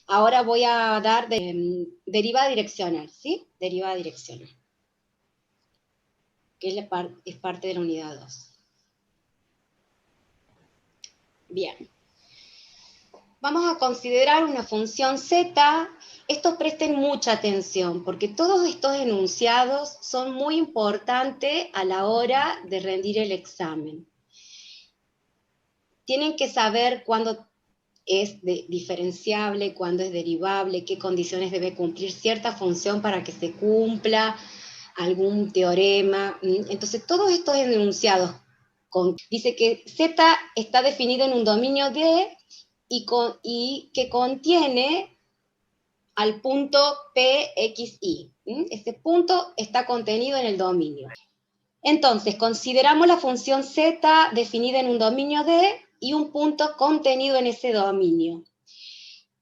Ahora voy a dar derivada direccional, ¿sí? Derivada direccional, que es parte de la unidad 2. Bien. Vamos a considerar una función z. Estos presten mucha atención, porque todos estos enunciados son muy importantes a la hora de rendir el examen. Tienen que saber cuándo es diferenciable, cuándo es derivable, qué condiciones debe cumplir cierta función para que se cumpla algún teorema. Entonces, todos estos enunciados, dice que z está definido en un dominio D y que contiene al punto PXY. Este punto está contenido en el dominio. Entonces, consideramos la función z definida en un dominio D y un punto contenido en ese dominio.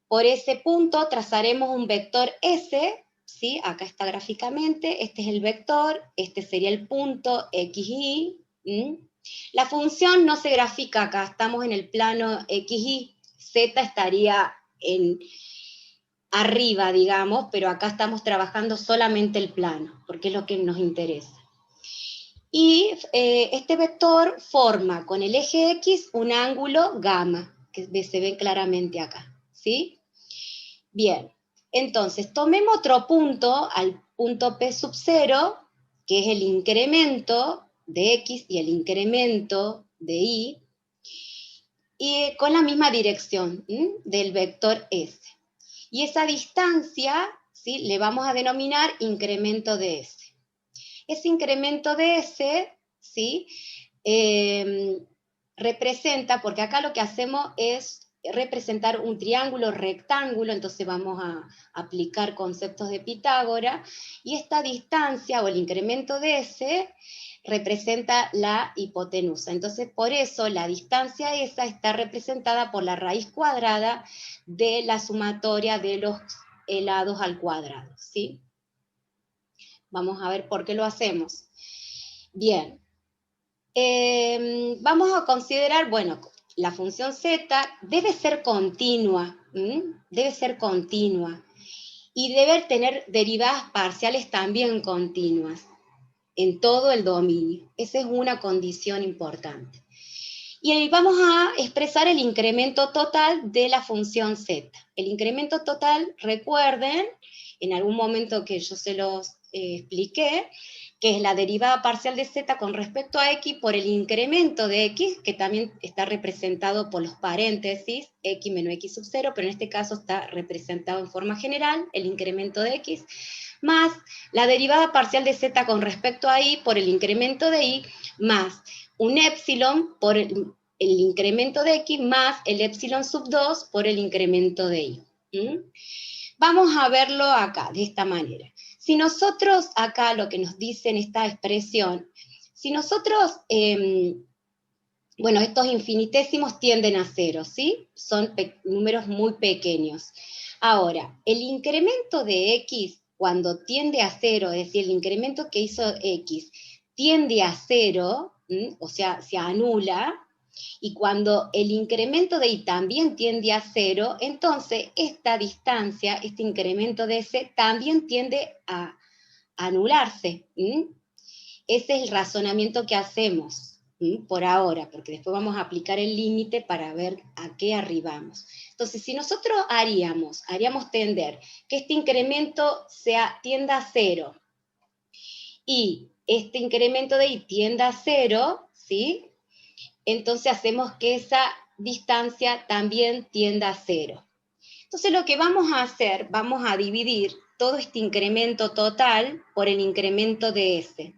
Por ese punto trazaremos un vector S, ¿sí? Acá está gráficamente, este es el vector, este sería el punto XY. La función no se grafica acá, estamos en el plano XY, Z estaría arriba, digamos, pero acá estamos trabajando solamente el plano, porque es lo que nos interesa. Y este vector forma con el eje X un ángulo gamma, que se ve claramente acá, ¿sí? Bien, entonces tomemos otro punto, al punto P sub 0, que es el incremento de X y el incremento de Y, y con la misma dirección del vector S. Y esa distancia, ¿sí?, le vamos a denominar incremento de S. Ese incremento de S, ¿sí?, representa, porque acá lo que hacemos es representar un triángulo rectángulo, entonces vamos a aplicar conceptos de Pitágoras, y esta distancia o el incremento de S representa la hipotenusa. Entonces, por eso la distancia esa está representada por la raíz cuadrada de la sumatoria de los lados al cuadrado, ¿sí? Vamos a ver por qué lo hacemos. Bien. Vamos a considerar, bueno, la función z debe ser continua, y debe tener derivadas parciales también continuas en todo el dominio. Esa es una condición importante. Y ahí vamos a expresar el incremento total de la función z. El incremento total, recuerden, en algún momento que yo se los expliqué, que es la derivada parcial de z con respecto a x por el incremento de x, que también está representado por los paréntesis, x menos x sub 0, pero en este caso está representado en forma general, el incremento de x, más la derivada parcial de z con respecto a y por el incremento de y, más un épsilon por el incremento de x, más el épsilon sub 2 por el incremento de y. Vamos a verlo acá, de esta manera. Si nosotros acá lo que nos dice en esta expresión, si nosotros, bueno, estos infinitésimos tienden a cero, ¿sí? Son números muy pequeños. Ahora, el incremento de x cuando tiende a cero, es decir, el incremento que hizo x tiende a cero, o sea, se anula, y cuando el incremento de y también tiende a cero, entonces esta distancia, este incremento de S, también tiende a anularse. Ese es el razonamiento que hacemos por ahora, porque después vamos a aplicar el límite para ver a qué arribamos. Entonces, si nosotros haríamos tender que este incremento tienda a cero y este incremento de y tienda a cero, ¿sí?, entonces hacemos que esa distancia también tienda a cero. Entonces lo que vamos a hacer, vamos a dividir todo este incremento total por el incremento de S.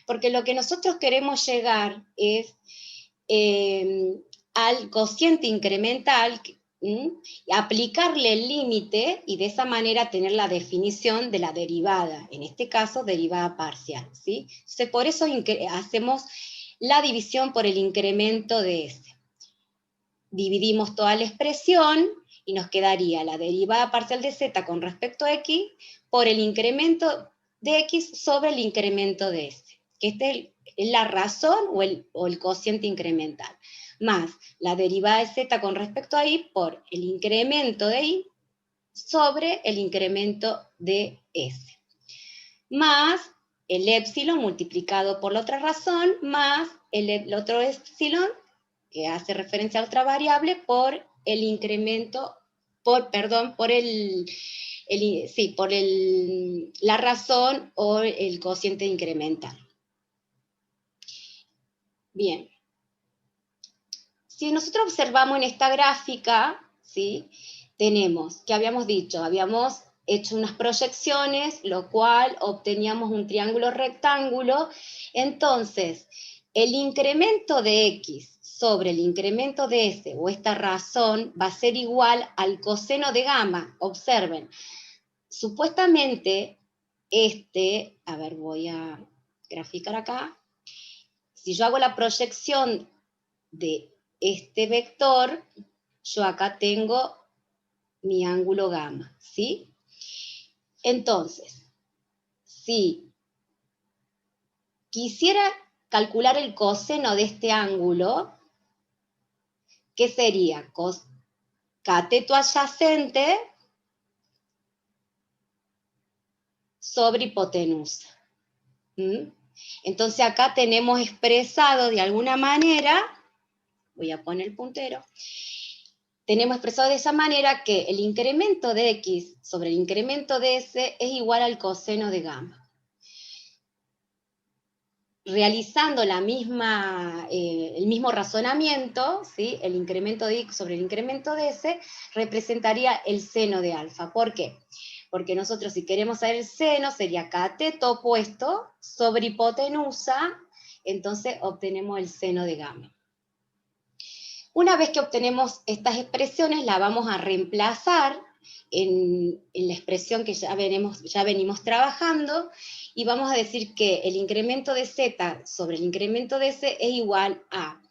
Porque lo que nosotros queremos llegar es al cociente incremental, aplicarle el límite y de esa manera tener la definición de la derivada, en este caso derivada parcial, ¿sí? Entonces por eso hacemos la división por el incremento de S. Dividimos toda la expresión y nos quedaría la derivada parcial de z con respecto a x por el incremento de x sobre el incremento de S, que esta es la razón o el cociente incremental, más la derivada de z con respecto a y por el incremento de y sobre el incremento de S, más el épsilon multiplicado por la otra razón, más el otro épsilon, que hace referencia a otra variable, por el incremento, por la razón o el cociente incremental. Bien. Si nosotros observamos en esta gráfica, ¿sí? Tenemos, ¿qué habíamos dicho? Habíamos hecho unas proyecciones, lo cual obteníamos un triángulo rectángulo. Entonces, el incremento de X sobre el incremento de S, o esta razón, va a ser igual al coseno de gamma. Observen, supuestamente a ver, voy a graficar acá. Si yo hago la proyección de este vector, yo acá tengo mi ángulo gamma, ¿sí? Entonces, si quisiera calcular el coseno de este ángulo, ¿qué sería? Cateto adyacente sobre hipotenusa. Entonces acá tenemos expresado de alguna manera, voy a poner el puntero, tenemos expresado de esa manera que el incremento de X sobre el incremento de S es igual al coseno de gamma. Realizando el mismo razonamiento, ¿sí? El incremento de X sobre el incremento de S representaría el seno de alfa. ¿Por qué? Porque nosotros, si queremos saber el seno, sería cateto opuesto sobre hipotenusa, entonces obtenemos el seno de gamma. Una vez que obtenemos estas expresiones, la vamos a reemplazar en la expresión que ya venimos trabajando, y vamos a decir que el incremento de z sobre el incremento de s es igual a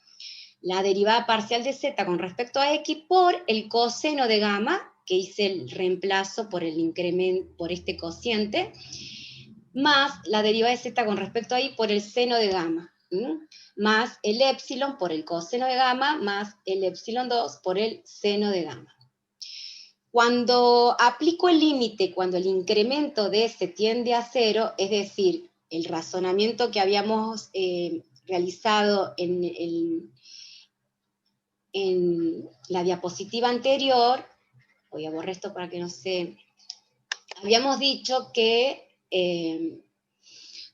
la derivada parcial de z con respecto a x por el coseno de gamma, que hice el reemplazo por este cociente, más la derivada de z con respecto a y por el seno de gamma, más el épsilon por el coseno de gamma, más el épsilon 2 por el seno de gamma. Cuando aplico el límite, cuando el incremento de S tiende a 0, es decir, el razonamiento que habíamos realizado en la diapositiva anterior, voy a borrar esto para que no se... Habíamos dicho que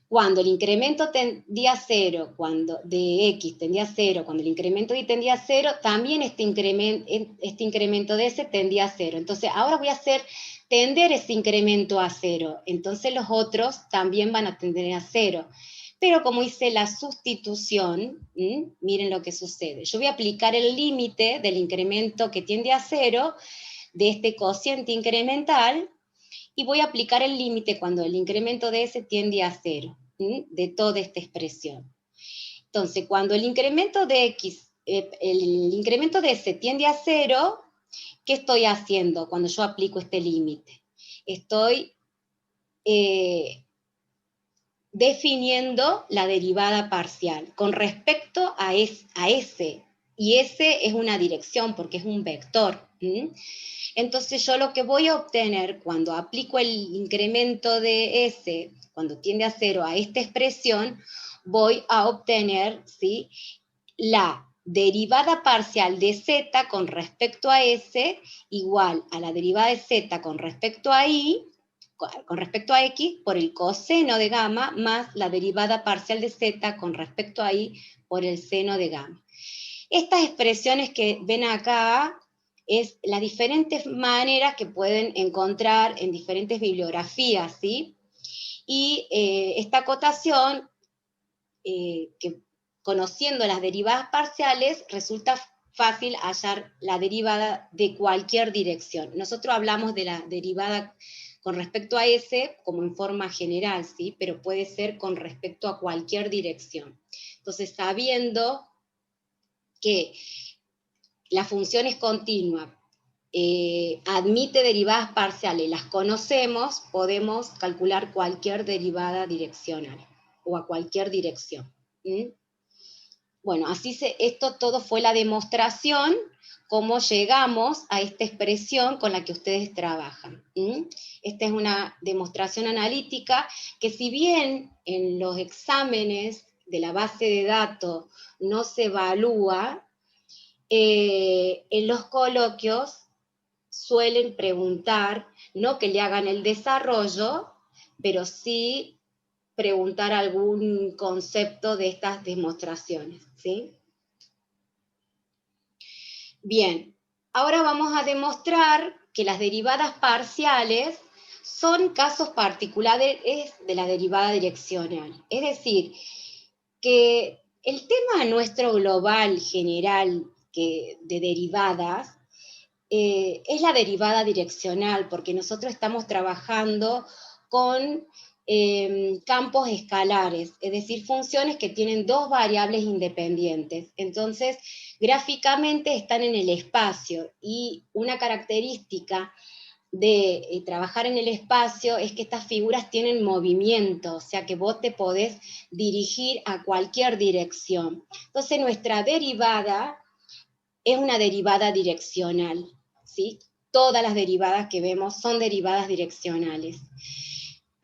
cuando el incremento tendía a 0, de X tendía a 0, cuando el incremento de Y tendía a 0, también este incremento de S tendía a 0. Entonces, ahora voy a hacer tender ese incremento a 0. Entonces, los otros también van a tender a 0. Pero como hice la sustitución, miren lo que sucede. Yo voy a aplicar el límite del incremento que tiende a 0, de este cociente incremental, y voy a aplicar el límite cuando el incremento de S tiende a 0, de toda esta expresión. Entonces, cuando el incremento de X, el incremento de S tiende a 0, ¿qué estoy haciendo cuando yo aplico este límite? Estoy definiendo la derivada parcial con respecto a S, y S es una dirección porque es un vector. Entonces yo lo que voy a obtener cuando aplico el incremento de S, cuando tiende a 0 a esta expresión, voy a obtener, ¿sí?, la derivada parcial de Z con respecto a S igual a la derivada de Z con respecto a Y, con respecto a X, por el coseno de gamma, más la derivada parcial de Z con respecto a Y por el seno de gamma. Estas expresiones que ven acá es las diferentes maneras que pueden encontrar en diferentes bibliografías, ¿sí? Y esta acotación, que conociendo las derivadas parciales, resulta fácil hallar la derivada de cualquier dirección. Nosotros hablamos de la derivada con respecto a S como en forma general, ¿sí? Pero puede ser con respecto a cualquier dirección. Entonces, sabiendo que la función es continua, admite derivadas parciales, las conocemos, podemos calcular cualquier derivada direccional o a cualquier dirección. Bueno, esto todo fue la demostración, cómo llegamos a esta expresión con la que ustedes trabajan. Esta es una demostración analítica que, si bien en los exámenes de la base de datos no se evalúa, en los coloquios suelen preguntar, no que le hagan el desarrollo, pero sí preguntar algún concepto de estas demostraciones, ¿sí? Bien, ahora vamos a demostrar que las derivadas parciales son casos particulares de la derivada direccional. Es decir, que el tema nuestro global general de derivadas es la derivada direccional, porque nosotros estamos trabajando con campos escalares, es decir, funciones que tienen dos variables independientes. Entonces, gráficamente están en el espacio, y una característica de trabajar en el espacio es que estas figuras tienen movimiento, o sea que vos te podés dirigir a cualquier dirección. Entonces, nuestra derivada es una derivada direccional, ¿sí? Todas las derivadas que vemos son derivadas direccionales.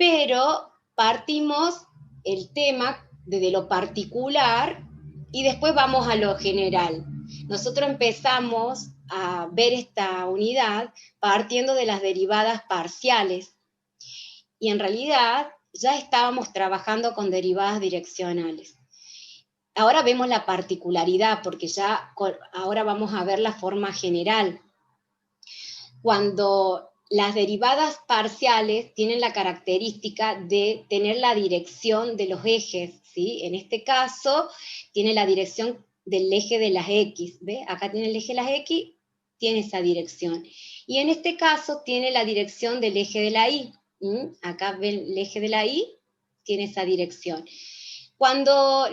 Pero partimos el tema desde lo particular y después vamos a lo general. Nosotros empezamos a ver esta unidad partiendo de las derivadas parciales, y en realidad ya estábamos trabajando con derivadas direccionales. Ahora vemos la particularidad, porque ahora vamos a ver la forma general. Cuando las derivadas parciales tienen la característica de tener la dirección de los ejes, ¿sí? En este caso, tiene la dirección del eje de las X, ¿ve? Acá tiene el eje de las X, tiene esa dirección. Y en este caso, tiene la dirección del eje de la Y. Acá ven el eje de la Y, tiene esa dirección. Cuando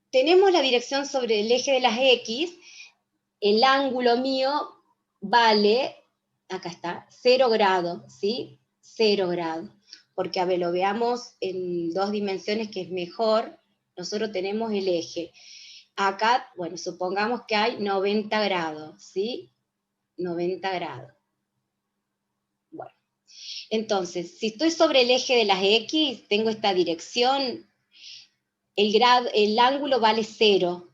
tenemos la dirección sobre el eje de las X, el ángulo mío vale, acá está, 0 grados, ¿sí? 0 grados. Porque, a ver, lo veamos en dos dimensiones, que es mejor. Nosotros tenemos el eje. Acá, bueno, supongamos que hay 90 grados, ¿sí? 90 grados. Bueno. Entonces, si estoy sobre el eje de las X, tengo esta dirección, el ángulo vale 0.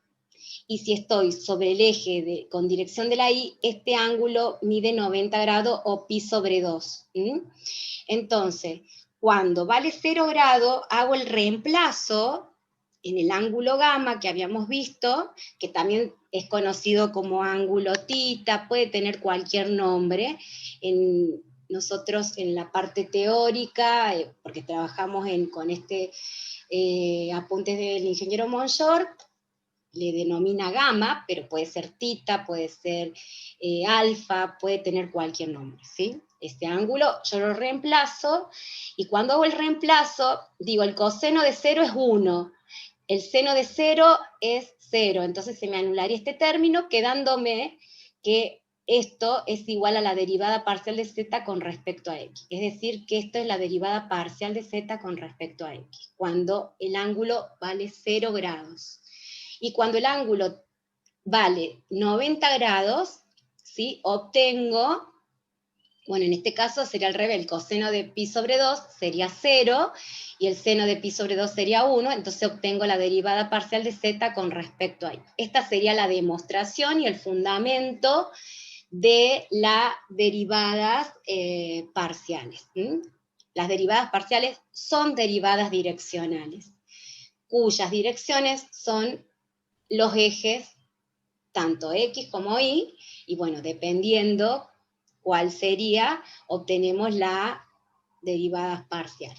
Y si estoy sobre el eje con dirección de la Y, este ángulo mide 90 grados o pi sobre 2. Entonces, cuando vale 0 grados, hago el reemplazo en el ángulo gamma que habíamos visto, que también es conocido como ángulo tita, puede tener cualquier nombre. Nosotros en la parte teórica, porque trabajamos con apuntes del ingeniero Monshort, le denomina gamma, pero puede ser tita, puede ser alfa, puede tener cualquier nombre, ¿sí? Este ángulo yo lo reemplazo, y cuando hago el reemplazo, digo, el coseno de 0 es 1, el seno de 0 es 0, entonces se me anularía este término, quedándome que esto es igual a la derivada parcial de z con respecto a x. Es decir, que esto es la derivada parcial de z con respecto a x, cuando el ángulo vale 0 grados. Y cuando el ángulo vale 90 grados, ¿sí? Obtengo, bueno, en este caso sería al revés, el coseno de pi sobre 2 sería 0, y el seno de pi sobre 2 sería 1, entonces obtengo la derivada parcial de z con respecto a y. Esta sería la demostración y el fundamento de las derivadas parciales. Las derivadas parciales son derivadas direccionales, cuyas direcciones son los ejes tanto X como Y, y bueno, dependiendo cuál sería, obtenemos la derivada parcial.